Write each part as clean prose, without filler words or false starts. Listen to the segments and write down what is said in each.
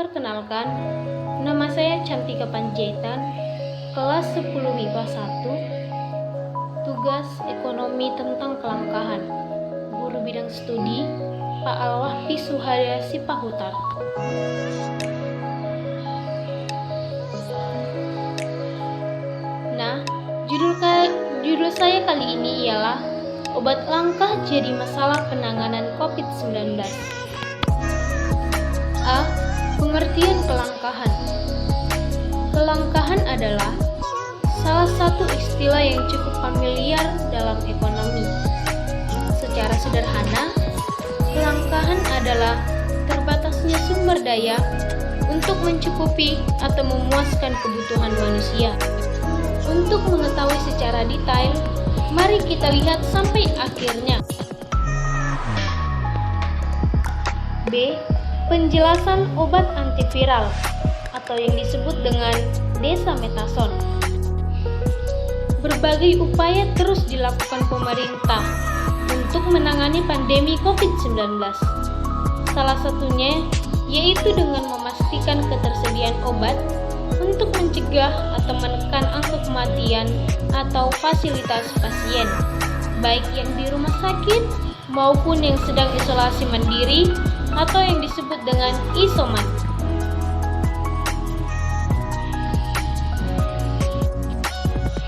Perkenalkan, nama saya Cantika Panjaitan, kelas 10 MIPA 1, tugas ekonomi tentang kelangkahan, guru bidang studi, Pak Alwahfi Suhada Sipahutar. Nah, judul saya kali ini ialah obat langka jadi masalah penanganan COVID-19. A. Pengertian kelangkahan. Kelangkahan adalah salah satu istilah yang cukup familiar dalam ekonomi. Secara sederhana, kelangkahan adalah terbatasnya sumber daya untuk mencukupi atau memuaskan kebutuhan manusia. Untuk mengetahui secara detail, mari kita lihat sampai akhirnya. B. Penjelasan obat antiviral atau yang disebut dengan desamethasone. Berbagai upaya terus dilakukan pemerintah untuk menangani pandemi COVID-19. Salah satunya yaitu dengan memastikan ketersediaan obat untuk mencegah atau menekan angka kematian atau fasilitas pasien, baik yang di rumah sakit maupun yang sedang isolasi mandiri atau yang disebut dengan isoman.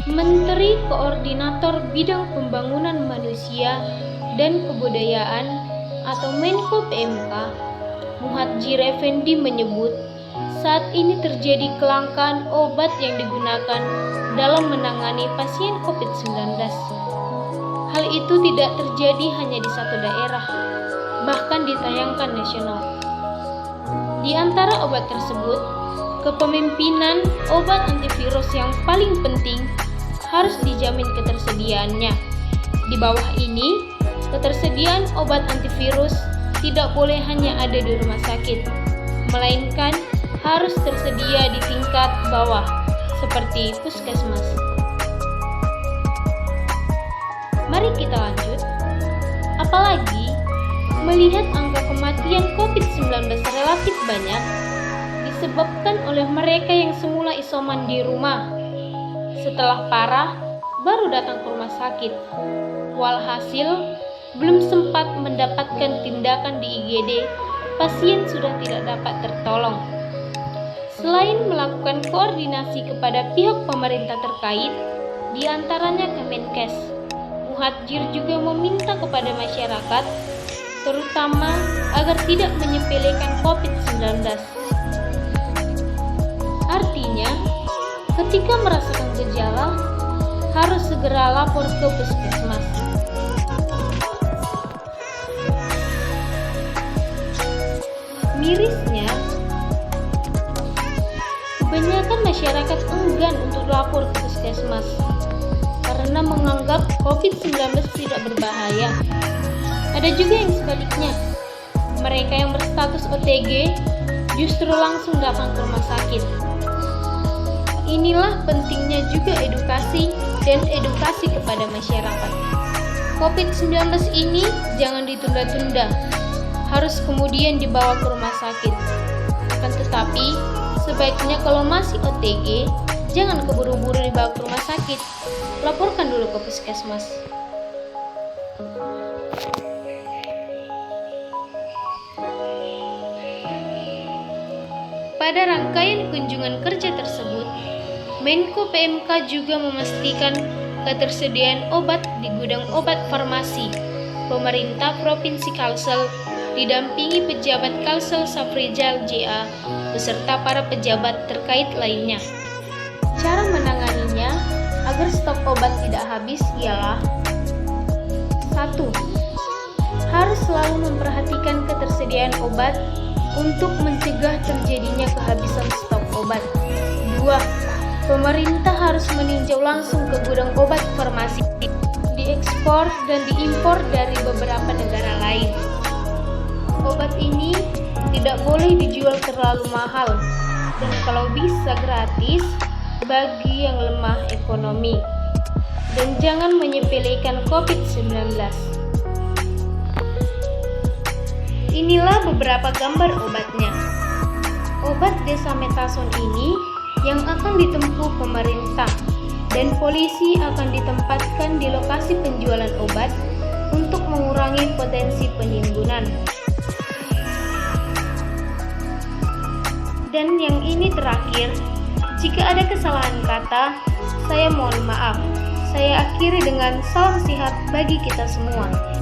Menteri Koordinator Bidang Pembangunan Manusia dan Kebudayaan atau Menko PMK, Muhadjir Effendi menyebut, saat ini terjadi kelangkaan obat yang digunakan dalam menangani pasien COVID-19. Hal itu tidak terjadi hanya di satu daerah, bahkan ditayangkan nasional. Di antara obat tersebut, kepemimpinan obat antivirus yang paling penting harus dijamin ketersediaannya. Di bawah ini, ketersediaan obat antivirus tidak boleh hanya ada di rumah sakit, melainkan harus tersedia di tingkat bawah, seperti puskesmas. Mari kita lanjut. Apalagi, melihat angka kematian COVID-19 relatif banyak, disebabkan oleh mereka yang semula isoman di rumah. Setelah parah, baru datang ke rumah sakit. Walhasil, belum sempat mendapatkan tindakan di IGD, pasien sudah tidak dapat tertolong. Selain melakukan koordinasi kepada pihak pemerintah terkait, di antaranya Kemenkes, Muhadjir juga meminta kepada masyarakat, terutama agar tidak menyepelekan COVID-19. Artinya, ketika merasakan gejala, harus segera lapor ke puskesmas. Mirisnya, kebanyakan masyarakat enggan untuk lapor ke puskesmas karena menganggap COVID-19 tidak berbahaya. Ada juga yang sebaliknya, mereka yang berstatus OTG justru langsung datang ke rumah sakit. Inilah pentingnya juga edukasi dan edukasi kepada masyarakat. COVID-19 ini jangan ditunda-tunda, harus kemudian dibawa ke rumah sakit. Akan tetapi, sebaiknya kalau masih OTG, jangan keburu-buru dibawa ke rumah sakit. Laporkan dulu ke puskesmas. Pada rangkaian kunjungan kerja tersebut, Menko PMK juga memastikan ketersediaan obat di gudang obat farmasi. Pemerintah Provinsi Kalsel didampingi pejabat Kalsel Safrizal JA beserta para pejabat terkait lainnya. Cara menanganinya agar stok obat tidak habis ialah 1. Harus selalu memperhatikan ketersediaan obat untuk mencegah terjadinya kehabisan stok obat. 2. Pemerintah harus meninjau langsung ke gudang obat farmasi diekspor dan diimpor dari beberapa negara lain. Obat ini tidak boleh dijual terlalu mahal dan kalau bisa gratis bagi yang lemah ekonomi. Dan jangan menyepelekan COVID-19. Inilah beberapa gambar obatnya. Obat desamethasone ini yang akan ditempuh pemerintah dan polisi akan ditempatkan di lokasi penjualan obat untuk mengurangi potensi penimbunan. Dan yang ini terakhir, jika ada kesalahan kata, saya mohon maaf. Saya akhiri dengan salam sehat bagi kita semua.